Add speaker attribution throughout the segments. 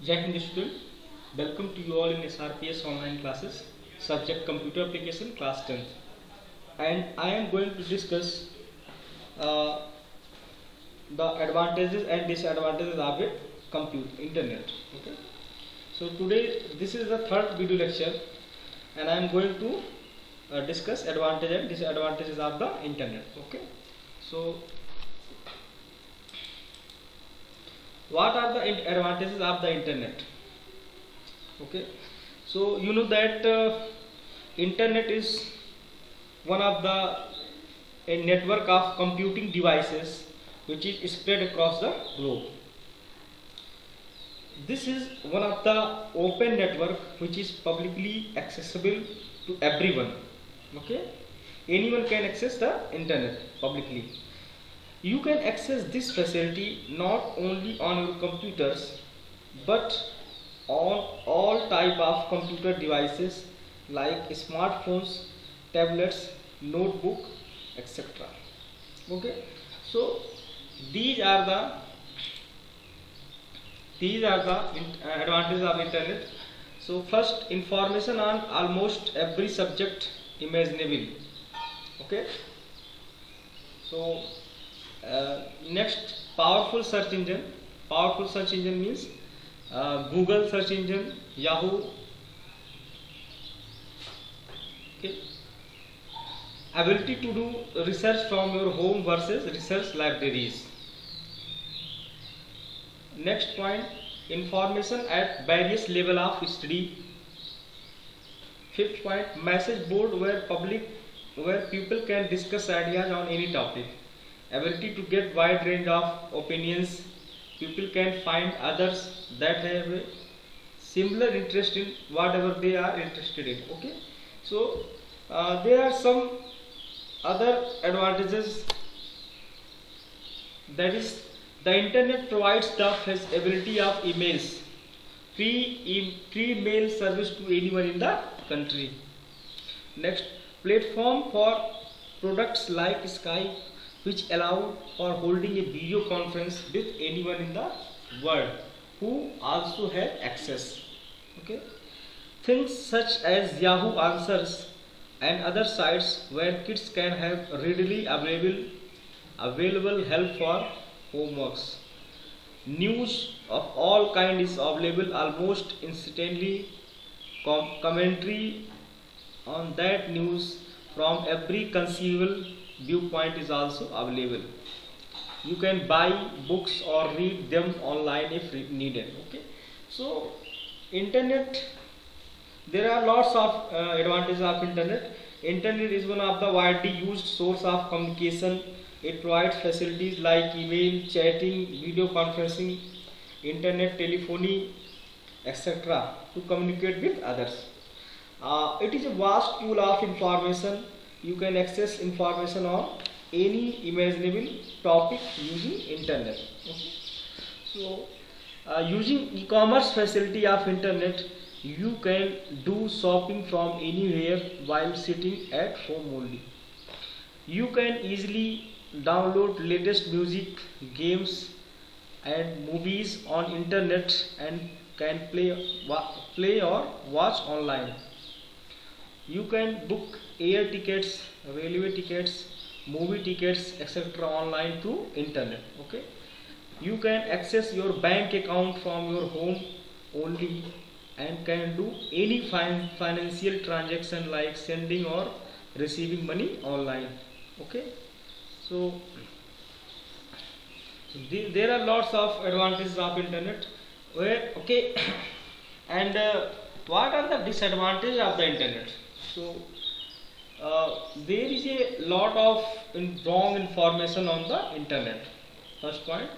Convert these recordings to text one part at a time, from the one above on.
Speaker 1: Jai Hind student, welcome to you all in SRPS online classes, subject computer application class 10th, and I am going to discuss uh, the advantages and disadvantages of it internet. Okay, so today this is the third video lecture, and I am going to discuss advantages and disadvantages of the internet. Okay, so what are the advantages of the internet? Okay, so you know that internet is one of the a network of computing devices which is spread across the globe. This is one of the open network which is publicly accessible to everyone. Okay, anyone can access the internet publicly. You can access this facility not only on your computers but on all type of computer devices like smartphones, tablets, notebook, etc. Okay, so these are the advantages of internet. So first, information on almost every subject imaginable. Okay, so next, powerful search engine means Google search engine, Yahoo. Okay, ability to do research from your home versus research libraries. Next point, information at various level of study. Fifth point, message board where people can discuss ideas on any topic. Ability to get wide range of opinions. People can find others that have a similar interest in whatever they are interested in. Okay, so there are some other advantages, that is the internet provides the ability of emails, free mail service to anyone in the country. Next, platform for products like Skype which allow for holding a video conference with anyone in the world who also have access. Okay, things such as Yahoo Answers and other sites where kids can have readily available help for homeworks. News of all kinds is available almost instantly. Commentary on that news from every conceivable viewpoint is also available. You can buy books or read them online if needed. Okay, so internet, there are lots of advantages of internet is one of the widely used source of communication. It provides facilities like email, chatting, video conferencing, internet telephony, etc. to communicate with others. It is a vast pool of information. You can access information on any imaginable topic using internet. Okay, so using e-commerce facility of internet, you can do shopping from anywhere while sitting at home only. You can easily download latest music, games and movies on internet and can play or watch online. You can book air tickets, railway tickets, movie tickets, etc. online through internet. Okay, you can access your bank account from your home only and can do any financial transaction like sending or receiving money online. Okay, so there are lots of advantages of internet. Where okay, and what are the disadvantages of the internet? So there is a lot of wrong information on the internet. First point.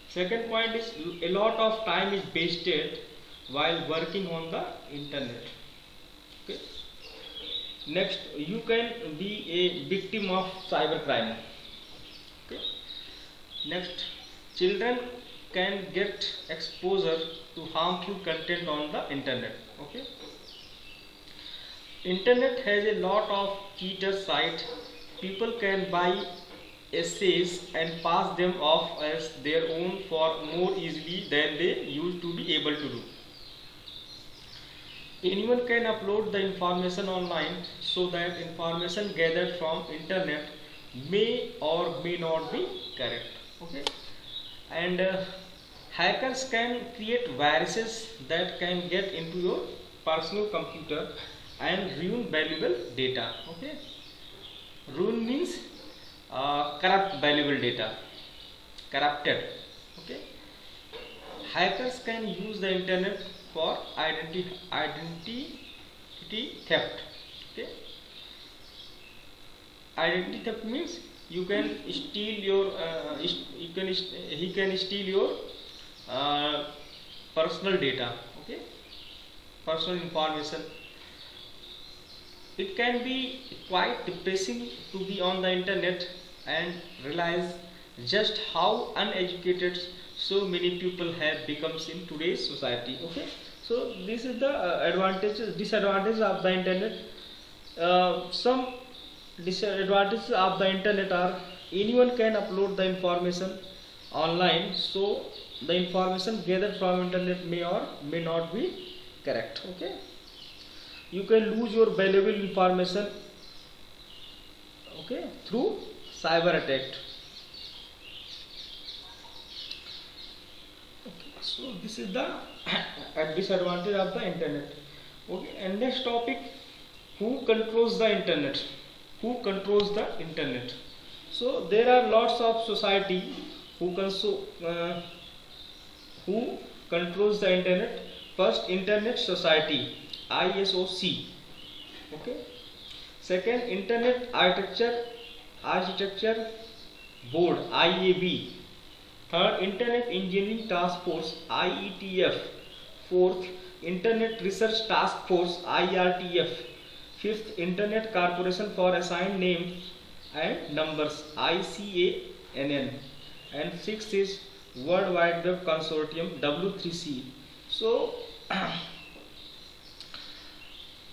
Speaker 1: Second point is a lot of time is wasted while working on the internet. Okay. Next, you can be a victim of cybercrime. Okay. Next, children can get exposure to harmful content on the internet. Okay, internet has a lot of cheater site. People can buy essays and pass them off as their own for more easily than they used to be able to do. Anyone can upload the information online, so that information gathered from internet may or may not be correct. Okay, and hackers can create viruses that can get into your personal computer and ruin valuable data. Okay, ruin means corrupt valuable data, corrupted. Okay, hackers can use the internet for identity theft. Okay, identity theft means you can steal your he can steal your uh, personal data. Okay, personal information. It can be quite depressing to be on the internet and realize just how uneducated so many people have become in today's society. Okay, so this is the advantages, disadvantages of the internet. Some disadvantages of the internet are: anyone can upload the information online, so the information gathered from internet may or may not be correct. Okay, you can lose your valuable information, okay, through cyber attack. Okay, so this is the disadvantage of the internet. Okay, and next topic: who controls the internet? Who controls the internet? So there are lots of society who who controls the internet. First, Internet Society, ISOC. Okay. Second, Internet Architecture Board, IAB. Third, Internet Engineering Task Force, IETF. Fourth, Internet Research Task Force, IRTF. Fifth, Internet Corporation for Assigned Names and Numbers, ICANN. And sixth is World Wide Web Consortium, W3C. So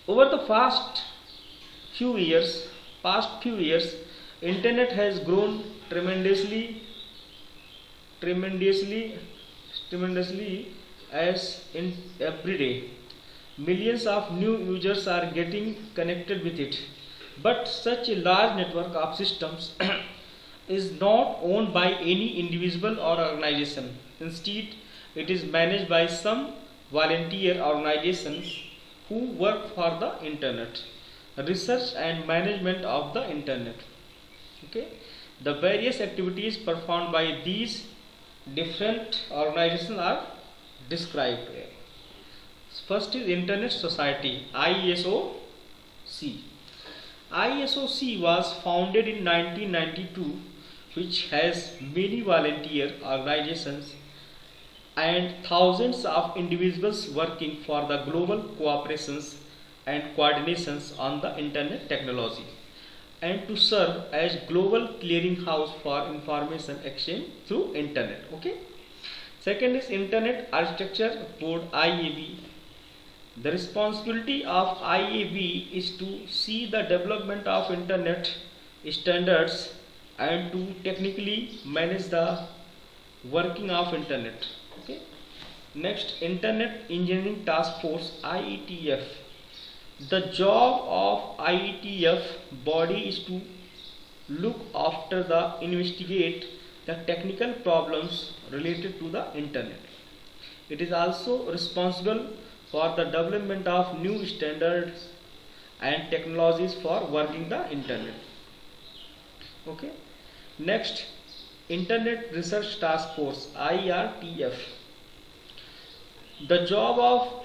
Speaker 1: over the past few years, internet has grown tremendously as in every day. Millions of new users are getting connected with it. But such a large network of systems is not owned by any individual or organization. Instead, it is managed by some volunteer organizations who work for the internet, research and management of the internet. Okay, the various activities performed by these different organizations are described here. First is Internet Society, ISOC. ISOC was founded in 1992, which has many volunteer organizations and thousands of individuals working for the global cooperations and coordinations on the internet technology, and to serve as global clearinghouse for information exchange through internet. Okay. Second is Internet Architecture Board, IAB. The responsibility of IAB is to see the development of internet standards and to technically manage the working of internet. Okay. Next, Internet Engineering Task Force, IETF. The job of IETF body is to look after the investigate the technical problems related to the internet. It is also responsible for the development of new standards and technologies for working the internet. Okay. Next, Internet Research Task Force, IRTF. The job of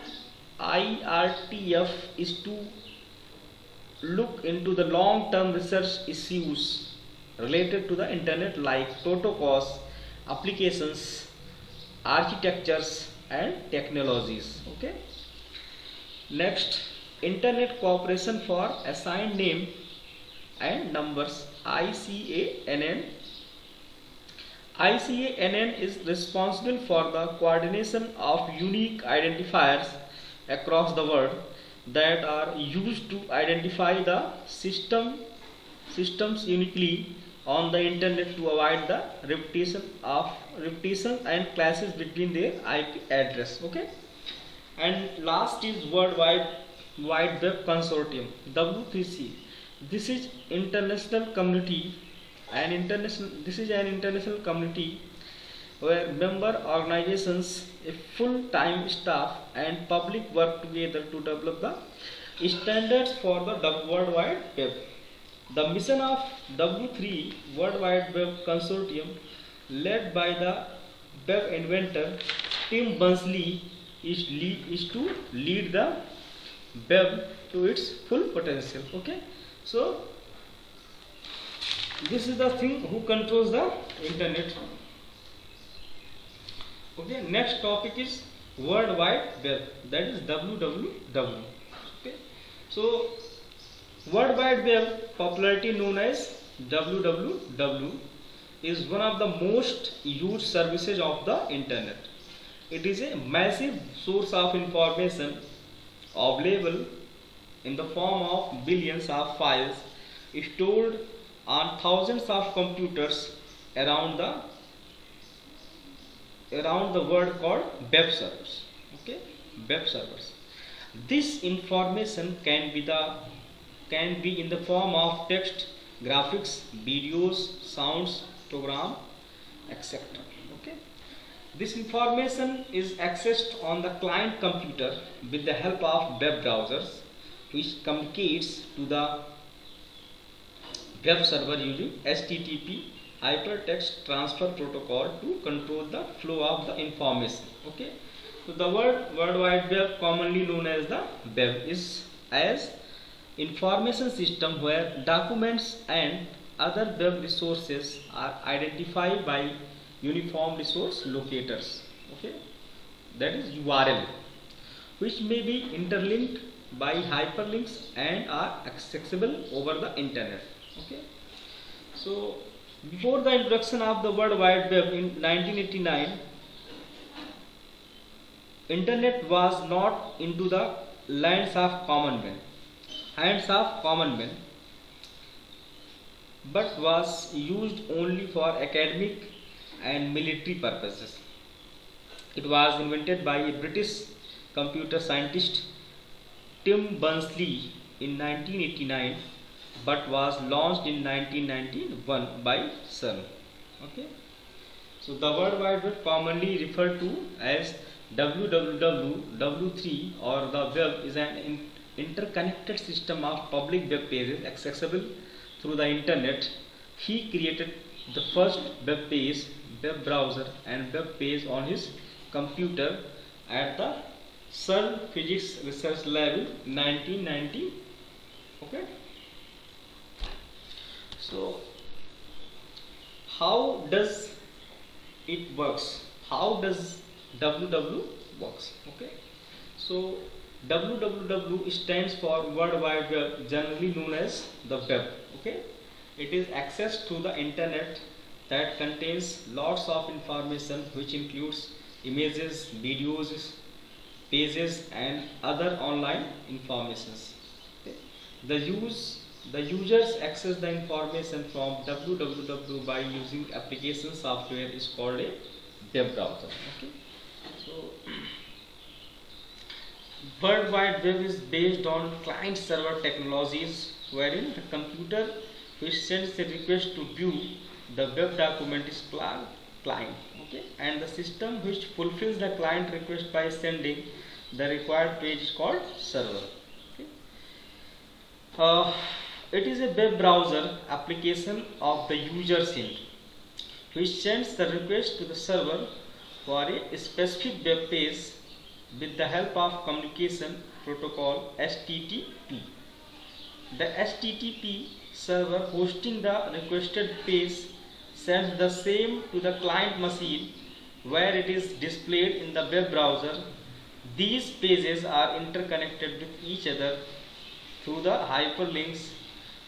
Speaker 1: IRTF is to look into the long-term research issues related to the internet, like protocols, applications, architectures and technologies. Okay. Next, Internet Corporation for Assigned Name and Numbers, ICANN. ICANN is responsible for the coordination of unique identifiers across the world that are used to identify the systems uniquely on the internet to avoid the repetition and clashes between their IP address. Okay, and last is World Wide Web Consortium, W3C. This is international community, this is an international community where member organizations, a full-time staff and public work together to develop the standards for the World Wide Web. The mission of W3 World Wide Web Consortium, led by the web inventor Tim Berners-Lee, is to lead the web to its full potential. Okay, so this is the thing who controls the internet. Okay, next topic is World Wide Web, that is WWW. Okay, so World Wide Web, popularly known as WWW, is one of the most used services of the internet. It is a massive source of information available in the form of billions of files stored on thousands of computers around the world, called web servers. Okay, web servers. This information can be in the form of text, graphics, videos, sounds, program, etc. Okay, this information is accessed on the client computer with the help of web browsers, which communicates to the web server using HTTP hypertext transfer protocol to control the flow of the information. Okay, so the World Wide Web, commonly known as the web, is as information system where documents and other web resources are identified by uniform resource locators. Okay, that is URL, which may be interlinked by hyperlinks and are accessible over the internet. Okay, so before the introduction of the World Wide Web in 1989, internet was not into the hands of common men, but was used only for academic and military purposes. It was invented by a British computer scientist, Tim Berners-Lee, in 1989, but was launched in 1991 by CERN. Okay, so the World Wide Web, commonly referred to as WWW, W3, or the web, is an interconnected system of public web pages accessible through the internet. He created the first web page, web browser and web page on his computer at the CERN Physics Research Lab in 1990. Okay, so how does it works? How does WWW works? Okay, so WWW stands for World Wide Web, generally known as the web. Okay, it is access to the internet that contains lots of information, which includes images, videos, pages and other online informations. Okay, the users access the information from WWW by using application software is called a web browser. Okay, so World Wide Web is based on client server technologies, wherein the computer which sends the request to view the web document is called client. Okay, and the system which fulfills the client request by sending the required page is called server. Okay. It is a web browser application of the user's end, which sends the request to the server for a specific web page with the help of communication protocol HTTP. The HTTP server hosting the requested page sends the same to the client machine, where it is displayed in the web browser. These pages are interconnected with each other through the hyperlinks,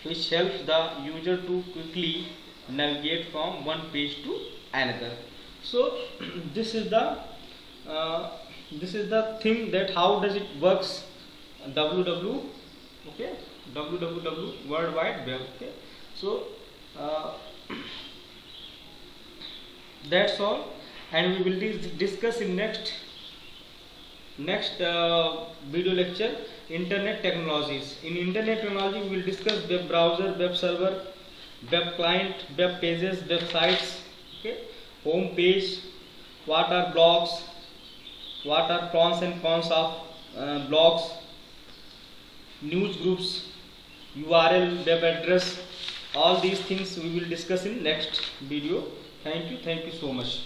Speaker 1: which helps the user to quickly navigate from one page to another. So this is the thing, that how does it works, WWW. Okay, WWW, World Wide Web. Okay, so That's all, and we will discuss in next video lecture internet technologies. In internet technology we will discuss web browser, web server, web client, web pages, websites, okay, home page, what are blogs, what are pros and cons of blogs, news groups, URL, web address. All these things we will discuss in next video. Thank you so much.